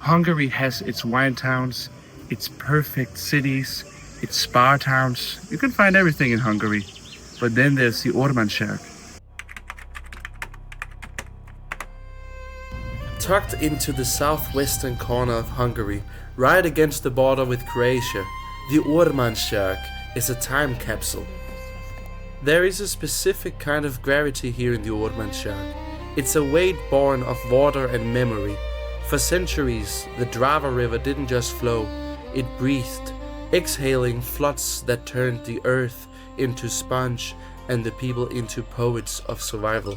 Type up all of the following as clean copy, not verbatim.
Hungary has its wine towns, its perfect cities, its spa towns. You can find everything in Hungary. But then there's the Ormánság. Tucked into the southwestern corner of Hungary, right against the border with Croatia, the Ormánság is a time capsule. There is a specific kind of gravity here in the Ormánság. It's a weight born of water and memory. For centuries, the Drava river didn't just flow, it breathed, exhaling floods that turned the earth into sponge and the people into poets of survival.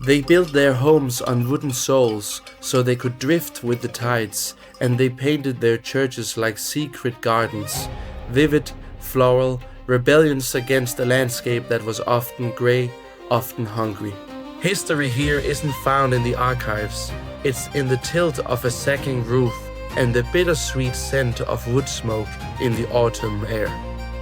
They built their homes on wooden soles so they could drift with the tides, and they painted their churches like secret gardens, vivid, floral, rebellions against a landscape that was often grey, often hungry. History here isn't found in the archives, it's in the tilt of a sagging roof and the bittersweet scent of wood smoke in the autumn air.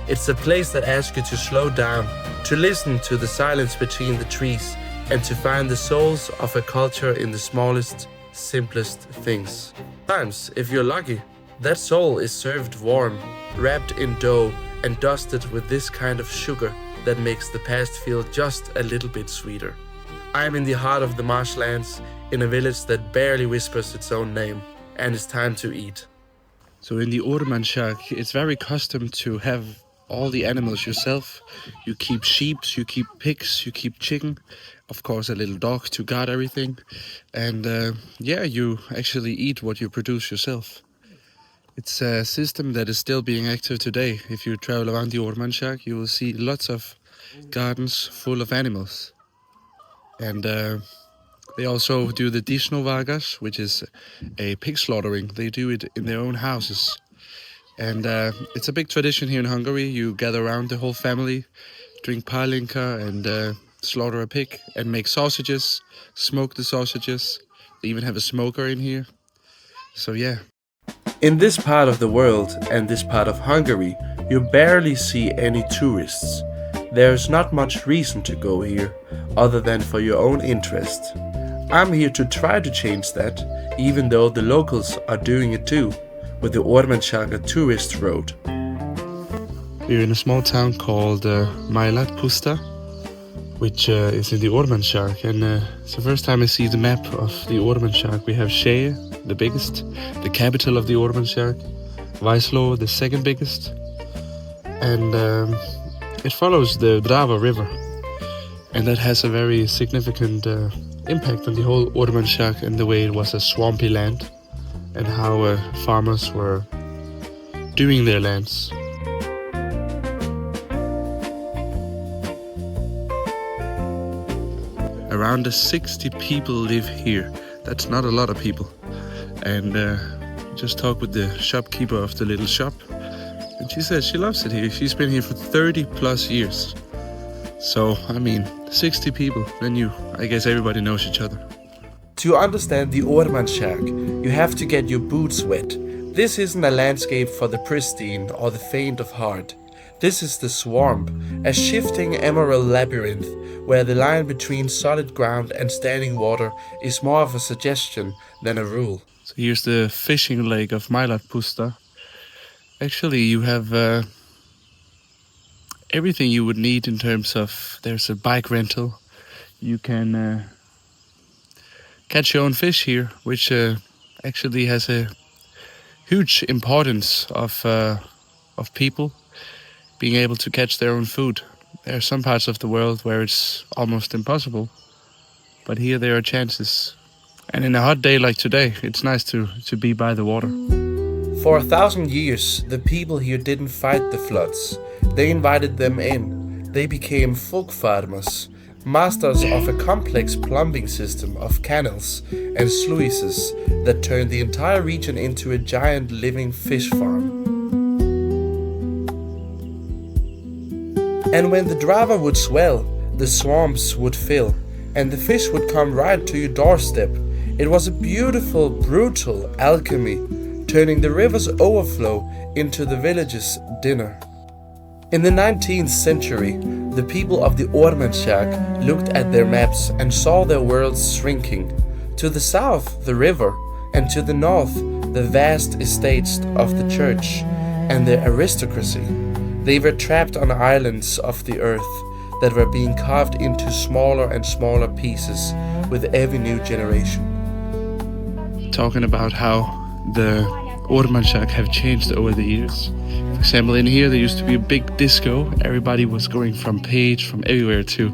It's a place that asks you to slow down, to listen to the silence between the trees, and to find the souls of a culture in the smallest, simplest things. Sometimes, if you're lucky, that soul is served warm, wrapped in dough, and dusted with this kind of sugar that makes the past feel just a little bit sweeter. I'm in the heart of the marshlands, in a village that barely whispers its own name, and it's time to eat. So in the Ormánság, it's very custom to have all the animals yourself. You keep sheep, you keep pigs, you keep chicken, of course a little dog to guard everything, and you actually eat what you produce yourself. It's a system that is still being active today. If you travel around the Ormánság, you will see lots of gardens full of animals. And they also do the discover, which is a pig slaughtering. They do it in their own houses. And it's a big tradition here in Hungary. You gather around the whole family, drink palinka and slaughter a pig and make sausages, smoke the sausages. They even have a smoker in here. So yeah. In this part of the world and this part of Hungary, you barely see any tourists. There's not much reason to go here, other than for your own interest. I'm here to try to change that, even though the locals are doing it too, with the Ormánság tourist road. We're in a small town called Puszta, which is in the Ormánság, and it's the first time I see the map of the Ormánság. We have Székely, the biggest, the capital of the Ormánság, Weislo, the second biggest, and it follows the Drava river, and that has a very significant impact on the whole Ormánság and the way it was a swampy land and how farmers were doing their lands. Around 60 people live here. That's not a lot of people. And just talked with the shopkeeper of the little shop, and she says she loves it here. She's been here for 30 plus years. So, 60 people, then I guess everybody knows each other. To understand the Ormánság, you have to get your boots wet. This isn't a landscape for the pristine or the faint of heart. This is the swamp, a shifting emerald labyrinth where the line between solid ground and standing water is more of a suggestion than a rule. So here's the fishing lake of Puszta. Actually, you have everything you would need in terms of, there's a bike rental. You can catch your own fish here, which actually has a huge importance of people being able to catch their own food. There are some parts of the world where it's almost impossible, but here there are chances. And in a hot day like today, it's nice to be by the water. For 1,000 years, the people here didn't fight the floods. They invited them in. They became folk farmers, masters of a complex plumbing system of canals and sluices that turned the entire region into a giant living fish farm. And when the Drava would swell, the swamps would fill, and the fish would come right to your doorstep. It was a beautiful, brutal alchemy, turning the river's overflow into the village's dinner. In the 19th century, the people of the Ormánság looked at their maps and saw their worlds shrinking. To the south, the river, and to the north the vast estates of the church and the aristocracy. They were trapped on islands of the earth that were being carved into smaller and smaller pieces with every new generation. Talking about how the Ormánság have changed over the years. For example, in here there used to be a big disco. Everybody was going from page, from everywhere to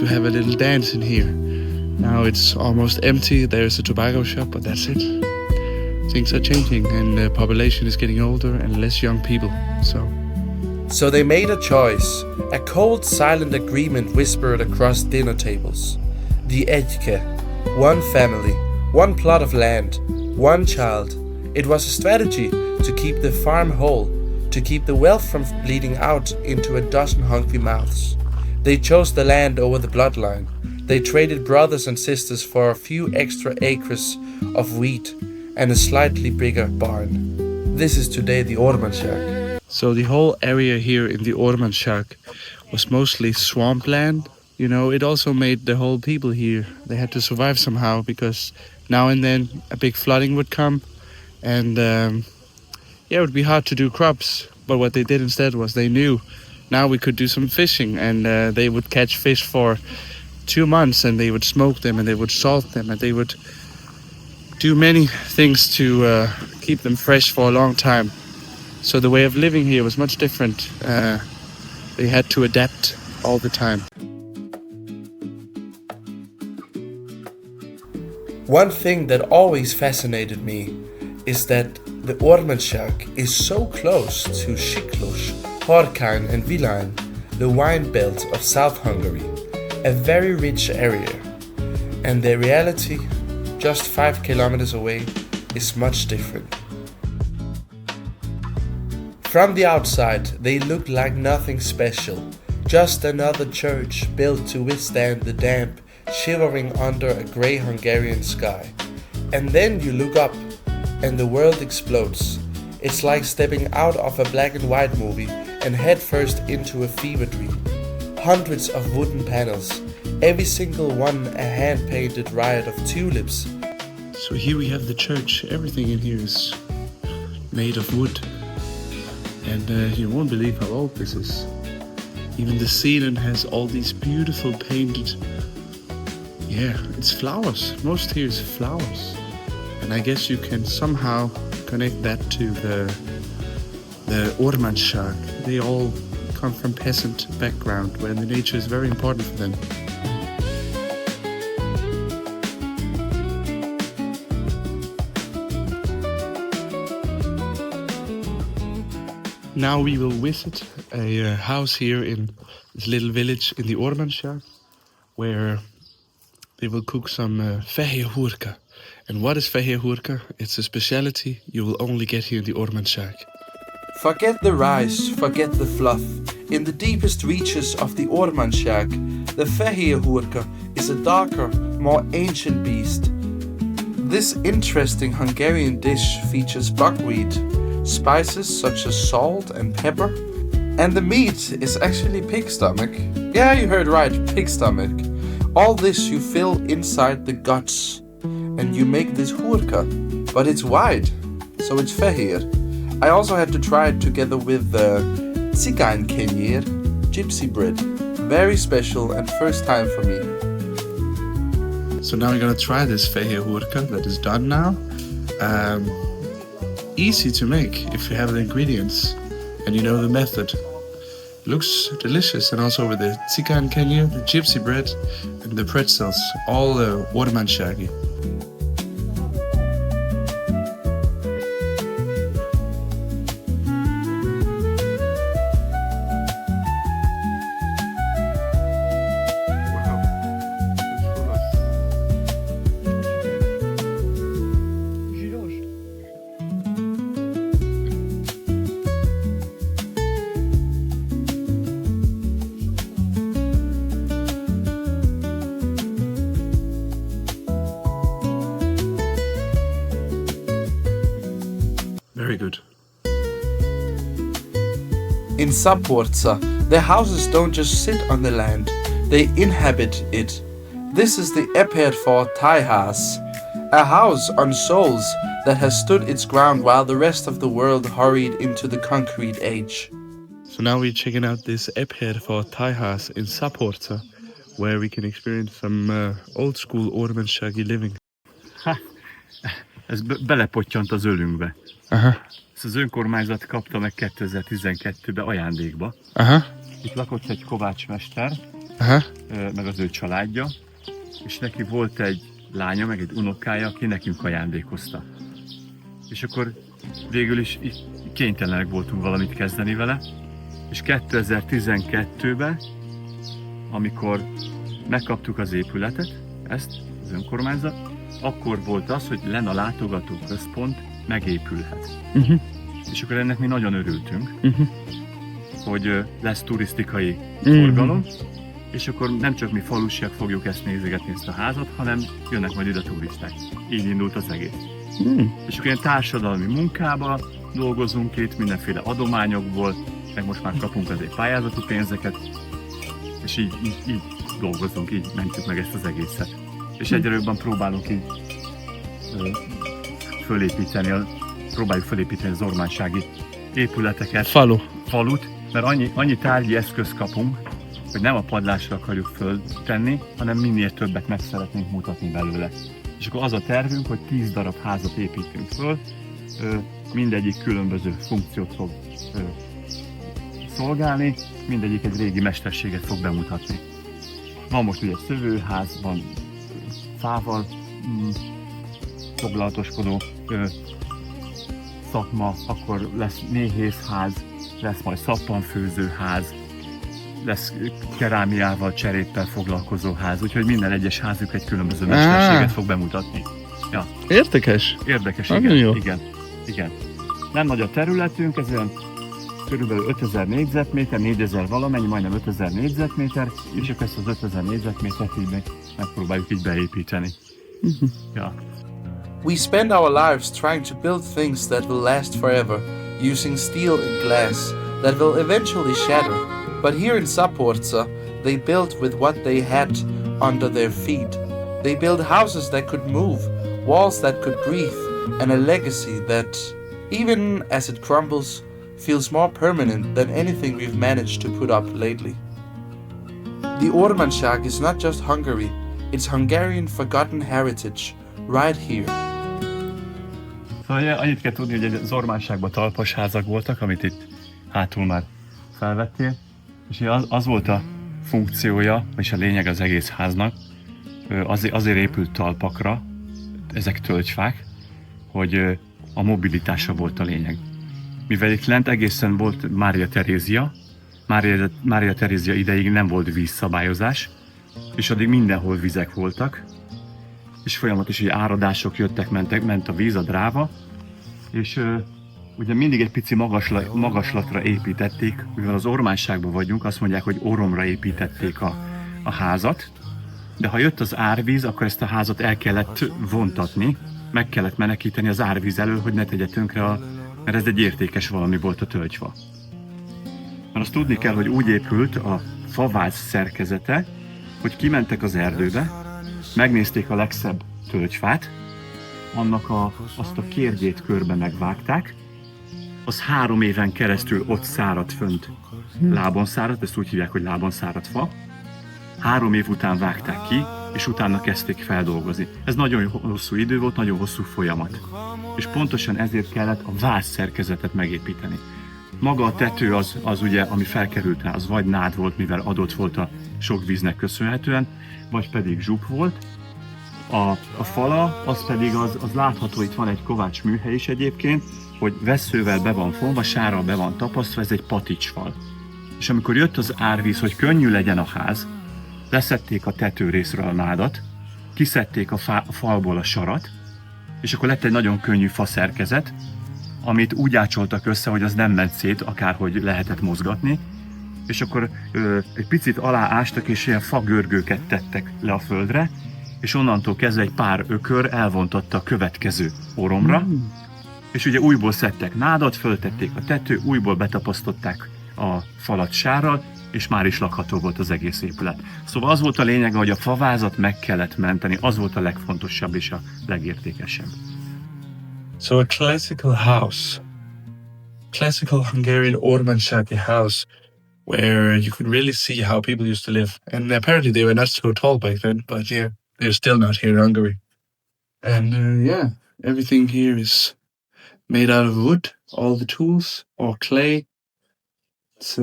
have a little dance in here. Now it's almost empty. There's a tobacco shop, but that's it. Things are changing and the population is getting older and less young people. So they made a choice, a cold, silent agreement whispered across dinner tables. The Edke, one family, one plot of land, one child. It was a strategy to keep the farm whole, to keep the wealth from bleeding out into a dozen hungry mouths. They chose the land over the bloodline. They traded brothers and sisters for a few extra acres of wheat and a slightly bigger barn. This is today the Ormánság. So the whole area here in the Ormánság was mostly swampland. You know, it also made the whole people here, they had to survive somehow because now and then a big flooding would come and it would be hard to do crops. But what they did instead was they knew now we could do some fishing and they would catch fish for 2 months and they would smoke them and they would salt them and they would do many things to keep them fresh for a long time. So the way of living here was much different. They had to adapt all the time. One thing that always fascinated me is that the Ormánság is so close to Siklós, Horkány and Vilain, the wine belt of South Hungary, a very rich area. And the reality, just 5 kilometers away, is much different. From the outside, they look like nothing special, just another church built to withstand the damp, shivering under a grey Hungarian sky. And then you look up, and the world explodes. It's like stepping out of a black and white movie and head first into a fever dream. Hundreds of wooden panels, every single one a hand-painted riot of tulips. So here we have the church. Everything in here is made of wood. And you won't believe how old this is. Even the ceiling has all these beautiful painted... Yeah, it's flowers. Most here is flowers. And I guess you can somehow connect that to the Ormánság. They all come from peasant background where the nature is very important for them. Now we will visit a house here in this little village in the Ormánság, where they will cook some fehérhurka. And what is fehérhurka? It's a speciality you will only get here in the Ormánság. Forget the rice, forget the fluff. In the deepest reaches of the Ormánság, the fehérhurka is a darker, more ancient beast. This interesting Hungarian dish features buckwheat, spices such as salt and pepper, and the meat is actually pig stomach. Yeah, you heard right, pig stomach. All this you fill inside the guts, and you make this hurka, but it's wide, so it's fehér. I also had to try it together with cigánykenyér, gypsy bread. Very special and first time for me. So now we're gonna try this fehérhurka that is done now. Easy to make if you have the ingredients and you know the method. Looks delicious, and also with the cigánykenyér, the gypsy bread and the pretzels, all Ormánsági. Very good. In Szabolcs, the houses don't just sit on the land, they inhabit it. This is the epithet for Thai house, A house on souls that has stood its ground while the rest of the world hurried into the concrete age. So now we're checking out this éphér for Thai house in Saporta, where we can experience some old school Ormánsági living. Ha, ez belepottyant az ölünkbe. Aha. Ezt az önkormányzat kapta meg 2012-ben ajándékba. Aha. Itt lakott egy kovácsmester, Aha. meg az ő családja, és neki volt egy lánya, meg egy unokája, aki nekünk ajándékozta. És akkor végül is kénytelenek voltunk valamit kezdeni vele, és 2012-ben, amikor megkaptuk az épületet, ezt az önkormányzat, akkor volt az, hogy len a látogatóközpont megépülhet. És akkor ennek mi nagyon örültünk, hogy lesz turisztikai forgalom, és akkor nem csak mi falusiak fogjuk ezt nézegetni, ezt a házat, hanem jönnek majd ide turisták. Így indult az egész. És akkor ilyen társadalmi munkába dolgozunk itt, mindenféle adományokból, meg most már kapunk azért pályázati pénzeket, és így dolgozunk, így mentjük meg ezt az egészet. És egyre jobban próbálunk így próbáljuk fölépíteni az ormánsági épületeket, falut, mert annyi tárgyi eszközt kapunk, hogy nem a padlásra akarjuk föltenni, hanem minél többet meg szeretnénk mutatni belőle. És akkor az a tervünk, hogy 10 darab házat építünk föl, mindegyik különböző funkciót fog szolgálni, mindegyik egy régi mesterséget fog bemutatni. Van most ugye szövőház, van fával foglalatoskodó szakma, akkor lesz méhészház, lesz majd szappanfőzőház, lesz kerámiával, cseréppel foglalkozó ház, úgyhogy minden egyes házuk egy különböző mesterséget fog bemutatni. Ja. Érdekes. Érdekes, Nagyon igen. Nem nagy a területünk, ez olyan körülbelül 5000 négyzetméter, 4000 valamennyi, majdnem 5000 négyzetméter, és akkor ezt az 5000 négyzetmétert így megpróbáljuk így beépíteni. Ja. We spend our lives trying to build things that will last forever, using steel and glass that will eventually shatter. But here in Saporta, they built with what they had under their feet. They built houses that could move, walls that could breathe, and a legacy that, even as it crumbles, feels more permanent than anything we've managed to put up lately. The Ormánság is not just Hungary, it's Hungarian forgotten heritage, right here. Szóval annyit kell tudni, hogy az Ormánságban talpas házak voltak, amit itt hátul már felvettél, és az volt a funkciója, és a lényeg az egész háznak, azért épült talpakra, ezek tölgyfák, hogy a mobilitása volt a lényeg. Mivel itt lent egészen volt Mária Terézia ideig nem volt vízszabályozás, és addig mindenhol vizek voltak, és folyamatosan áradások jöttek, ment a víz, a Drava, és ugye mindig egy pici magaslatra építették, mivel az Ormánságban vagyunk, azt mondják, hogy oromra építették a házat, de ha jött az árvíz, akkor ezt a házat el kellett vontatni, meg kellett menekíteni az árvíz elől, hogy ne tegye tönkre, mert ez egy értékes valami volt a tölgyfa. Mert azt tudni kell, hogy úgy épült a faváz szerkezete, hogy kimentek az erdőbe, megnézték a legszebb tölgyfát, annak azt a kérgét körbe megvágták, az 3 éven keresztül ott száradt fönt, lábon száradt, ezt úgy hívják, hogy lábon száradt fa. 3 év után vágták ki, és utána kezdték feldolgozni. Ez nagyon hosszú idő volt, nagyon hosszú folyamat. És pontosan ezért kellett a váz szerkezetet megépíteni. Maga a tető az ugye, ami felkerült rá, az vagy nád volt, mivel adott volt a sok víznek köszönhetően, vagy pedig zsúp volt. A fala, az pedig az látható, itt van egy kovács műhely is egyébként, hogy vesszővel be van fonva, sárral be van tapasztva, ez egy paticsfal. És amikor jött az árvíz, hogy könnyű legyen a ház, leszették a tetőrészről a nádat, kiszedték a falból a sarat, és akkor lett egy nagyon könnyű faszerkezet, amit úgy ácsoltak össze, hogy az nem ment szét, akárhogy lehetett mozgatni, és akkor egy picit aláástak, és ilyen fagörgőket tettek le a földre, és onnantól kezdve egy pár ökör elvontatta a következő oromra, és ugye újból szedtek nádat, föltették a tető, újból betapasztották a falat sárral, és már is lakható volt az egész épület. Szóval az volt a lényeg, hogy a favázat meg kellett menteni, az volt a legfontosabb és a legértékesebb. So a classical house, classical Hungarian Ormánsági house, where you could really see how people used to live. And apparently they were not so tall back then, but yeah, they're still not here in Hungary. And yeah, everything here is made out of wood, all the tools, or clay. It's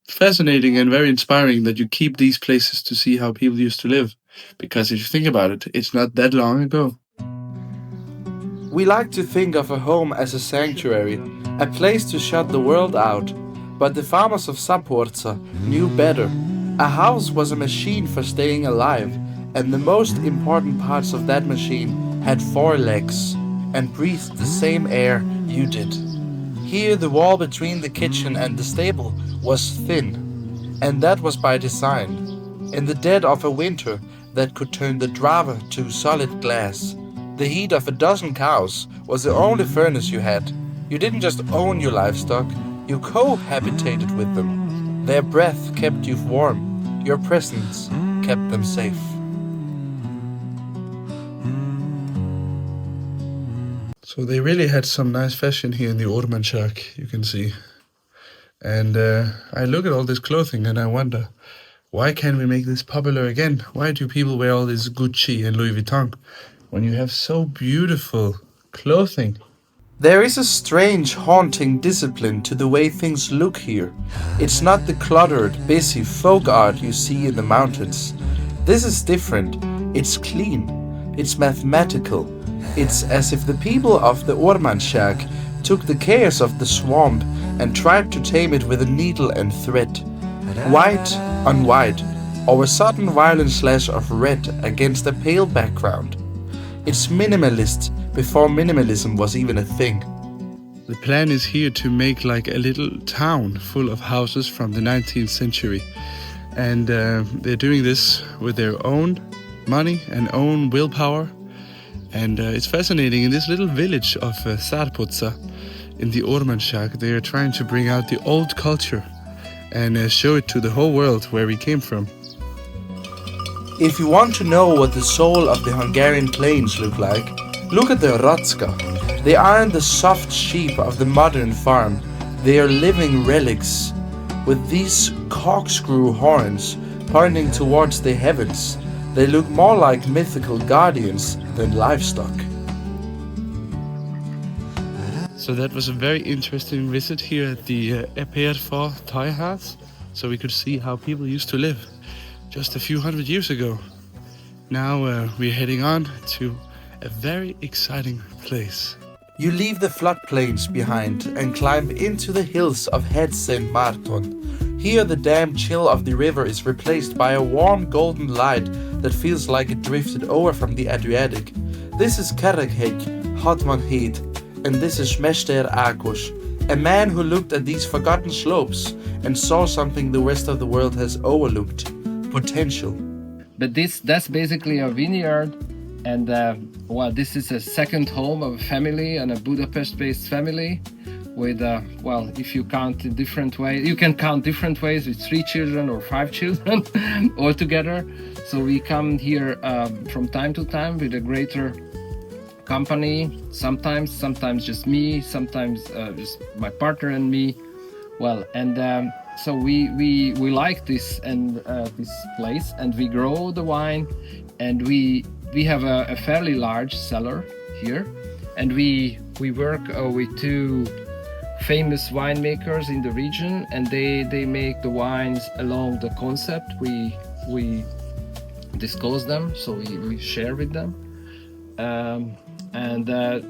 fascinating and very inspiring that you keep these places to see how people used to live. Because if you think about it, it's not that long ago. We like to think of a home as a sanctuary, a place to shut the world out. But the farmers of Zaporza knew better. A house was a machine for staying alive, and the most important parts of that machine had 4 legs and breathed the same air you did. Here the wall between the kitchen and the stable was thin, and that was by design. In the dead of a winter that could turn the Drava to solid glass, the heat of a dozen cows was the only furnace you had. You didn't just own your livestock, you cohabitated with them. Their breath kept you warm, your presence kept them safe. So they really had some nice fashion here in the Ormánság, you can see. And I look at all this clothing and I wonder, why can't we make this popular again? Why do people wear all this Gucci and Louis Vuitton when you have so beautiful clothing? There is a strange, haunting discipline to the way things look here. It's not the cluttered, busy folk art you see in the mountains. This is different. It's clean. It's mathematical. It's as if the people of the Ormánság took the chaos of the swamp and tried to tame it with a needle and thread. White on white, or a sudden violent slash of red against a pale background. It's minimalist before minimalism was even a thing. The plan is here to make like a little town full of houses from the 19th century. And they're doing this with their own money and own willpower. And it's fascinating, in this little village of Zaporza in the Ormánság, they are trying to bring out the old culture and show it to the whole world where we came from. If you want to know what the soul of the Hungarian plains look like, look at the Rocka. They aren't the soft sheep of the modern farm, they are living relics. With these corkscrew horns pointing towards the heavens, they look more like mythical guardians than livestock. So that was a very interesting visit here at the Eperfor Toyhouse, so we could see how people used to live just a few hundred years ago. Now we're heading on to a very exciting place. You leave the floodplains behind and climb into the hills of Het St. Marton. Here the damp chill of the river is replaced by a warm golden light that feels like it drifted over from the Adriatic. This is Kerekhegy, Hatvan Hét, and this is Mester Ákos, a man who looked at these forgotten slopes and saw something the rest of the world has overlooked: potential. But that's basically a vineyard, and well, this is a second home of a family, and a Budapest-based family with well, if you count in different ways, you can count different ways with 3 children or 5 children all together. So we come here from time to time with a greater company, sometimes just me, sometimes just my partner and me. Well, and so we like this and this place, and we grow the wine, and we have a fairly large cellar here, and we work with 2 famous winemakers in the region, and they make the wines along the concept. We disclose them, so we share with them.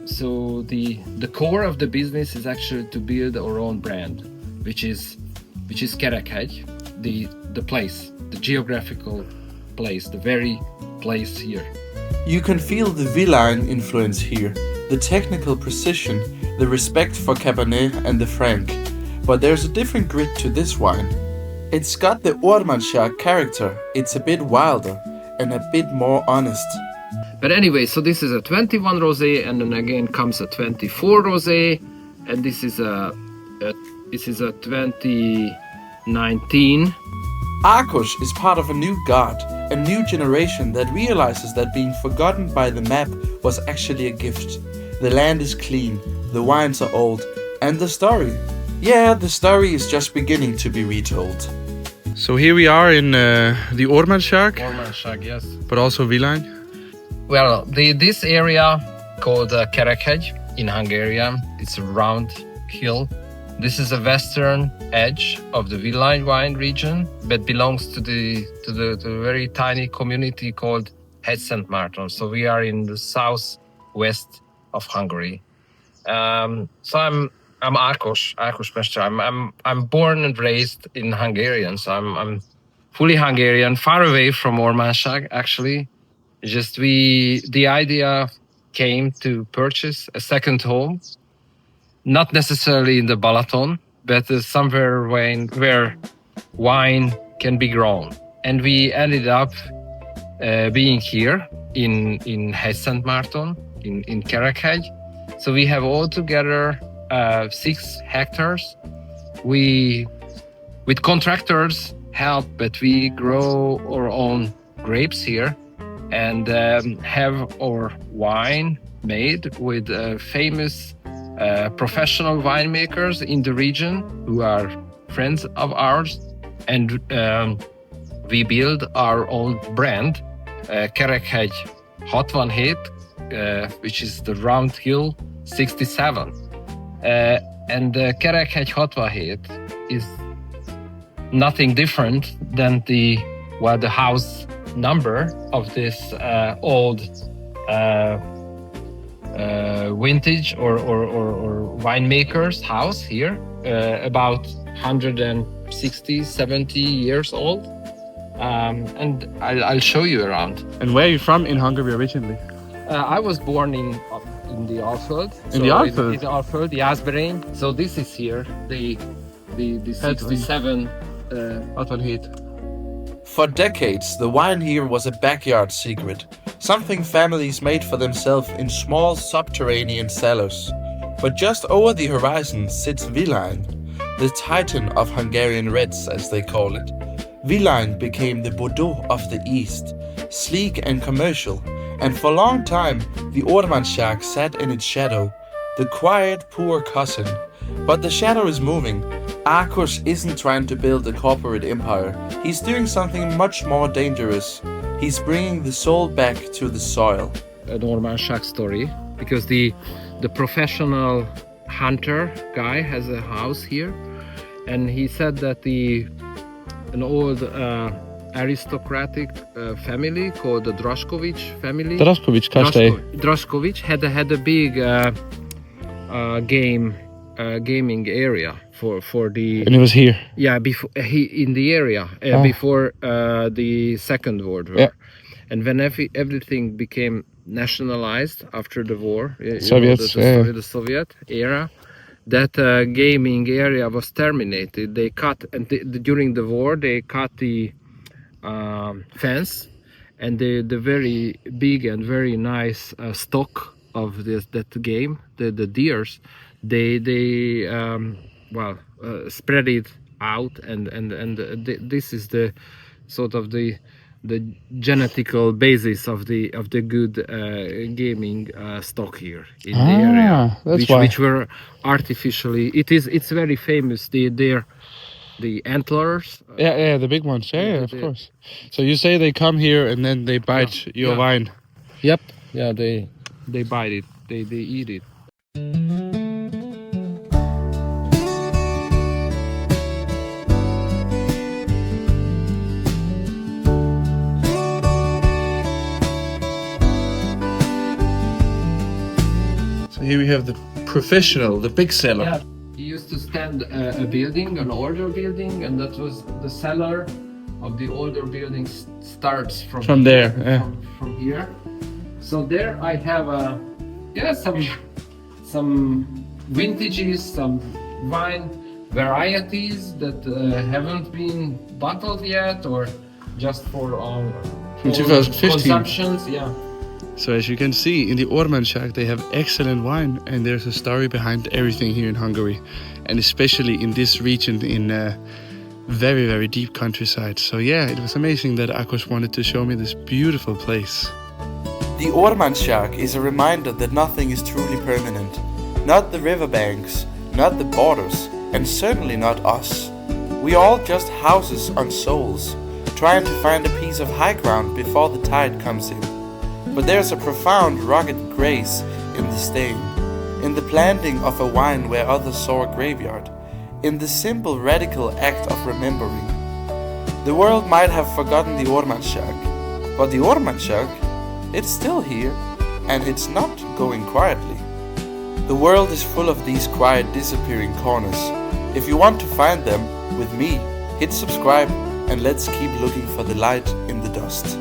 So the core of the business is actually to build our own brand, which is Kerekhegy, the place, the geographical place, the very place here. You can feel the Villine influence here, the technical precision, the respect for Cabernet and the Franc. But there's a different grit to this wine. It's got the Ormánság character, it's a bit wilder and a bit more honest. But anyway, so this is a 21 rosé, and then again comes a 24 rosé, and this is a 20 19. Ákos is part of a new god, a new generation that realizes that being forgotten by the map was actually a gift. The land is clean, the wines are old, and the story? Yeah, the story is just beginning to be retold. So here we are in the Ormánság, Ormánság, yes. but also Vilány. Well, this area called Kerekhegy in Hungarian, it's a round hill. This is the western edge of the Vilány wine region, but belongs to the very tiny community called Hegyszent Márton. So we are in the southwest of Hungary. So I'm Ákos Mester. I'm born and raised in Hungarian, so I'm fully Hungarian, far away from Ormánság actually. Just the idea came to purchase a second home, not necessarily in the Balaton, but somewhere where wine can be grown. And we ended up being here in Hegyszent Márton, in Kerekhegy. So we have altogether 6 hectares. We, with contractors' help, but we grow our own grapes here and have our wine made with famous professional winemakers in the region who are friends of ours. And we build our own brand, Kerekhegy 67, which is the round hill 67. And Kerekhegy 67 is nothing different than the house number of this old vintage or winemaker's house here, about 160, 70 years old. And I'll show you around. And where are you from in Hungary originally? I was born in the Alföld. In the Alföld? In the Alföld, the Jászberény. So this is here, the 67 Heat. For decades, the wine here was a backyard secret, something families made for themselves in small subterranean cellars. But just over the horizon sits Vilány, the titan of Hungarian reds, as they call it. Vilány became the Bordeaux of the East, sleek and commercial, and for a long time the Ormánság sat in its shadow, the quiet, poor cousin. But the shadow is moving. Ákos isn't trying to build a corporate empire. He's doing something much more dangerous. He's bringing the soul back to the soil. An Ormánság story, because the professional hunter guy has a house here, and he said that an old aristocratic family called the Draskovic family. Draskovic kastély. Draskovic had a big gaming area for the. And it was here. Yeah, before in the area before the Second World War. Yeah. And when everything became nationalized after the war, Soviets, the Soviet era, that gaming area was terminated. They cut, and during the war they cut the fence, and the very big and very nice stock of that game, the deers, they spread it out, and this is the sort of the genetical basis of the good gaming stock here in the area, which were artificially. It's very famous. The antlers. Yeah, the big ones. Yeah, of course. So you say they come here and then they bite your wine. Yep. Yeah, they bite it. They eat it. Here we have the professional, the big cellar. Yeah, he used to stand a building, an older building, and that was the cellar of the older building starts from there. Yeah. From here. So there I have some vintages, some wine varieties that haven't been bottled yet, or just for from 2015 consumptions. Yeah. So as you can see, in the Ormánság they have excellent wine, and there's a story behind everything here in Hungary, and especially in this region in very, very deep countryside. So yeah, it was amazing that Akos wanted to show me this beautiful place. The Ormánság is a reminder that nothing is truly permanent. Not the riverbanks, not the borders, and certainly not us. We are all just houses on souls, trying to find a piece of high ground before the tide comes in. But there's a profound rugged grace in the staying, in the planting of a vine where others saw a graveyard, in the simple radical act of remembering. The world might have forgotten the Ormánság, but the Ormánság, it's still here, and it's not going quietly. The world is full of these quiet disappearing corners. If you want to find them with me, hit subscribe and let's keep looking for the light in the dust.